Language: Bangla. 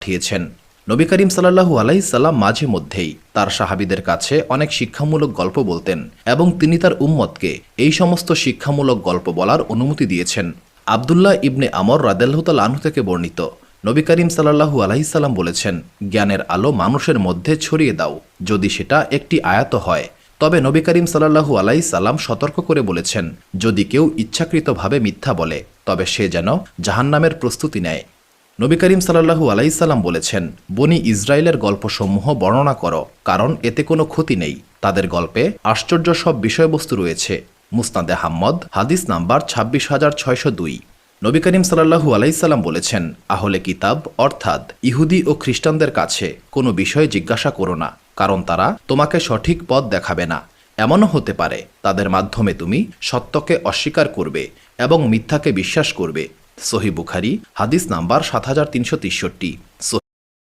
পাঠিয়েছেন। নবী করিম সাল্লাল্লাহু আলাইহি সাল্লাম মাঝে মধ্যেই তার সাহাবীদের কাছে অনেক শিক্ষামূলক গল্প বলতেন এবং তিনি তার উম্মতকে এই সমস্ত শিক্ষামূলক গল্প বলার অনুমতি দিয়েছেন। আবদুল্লাহ ইবনে আমর রাদিয়াল্লাহু তাআলা আনহু থেকে বর্ণিত, নবী করিম সাল্লাল্লাহু আলাইহি সাল্লাম বলেছেন, জ্ঞানের আলো মানুষের মধ্যে ছড়িয়ে দাও, যদি সেটা একটি আয়াত হয়। তবে নবী করিম সাল্লাল্লাহু আলাইহি সাল্লাম সতর্ক করে বলেছেন, যদি কেউ ইচ্ছাকৃতভাবে মিথ্যা বলে তবে সে যেন জাহান্নামের প্রস্তুতি নেয়। নবী করিম সাল্লাল্লাহু আলাইহি সাল্লাম বলেছেন, বনি ইসরায়েলের গল্পসমূহ বর্ণনা করো, কারণ এতে কোনো ক্ষতি নেই। তাদের গল্পে আশ্চর্য সব বিষয়বস্তু রয়েছে। মুসনাদে আহমদ হাদিস নাম্বার 26,602। নবী করিম সাল্লাল্লাহু আলাইহি সাল্লাম বলেছেন, আহলে কিতাব অর্থাৎ ইহুদি ও খ্রিস্টানদের কাছে কোনো বিষয়ে জিজ্ঞাসা করো না, কারণ তারা তোমাকে সঠিক পথ দেখাবে না। এমনও হতে পারে তাদের মাধ্যমে তুমি সত্যকে অস্বীকার করবে এবং মিথ্যাকে বিশ্বাস করবে। সহিহ বুখারী হাদিস নাম্বার 7363।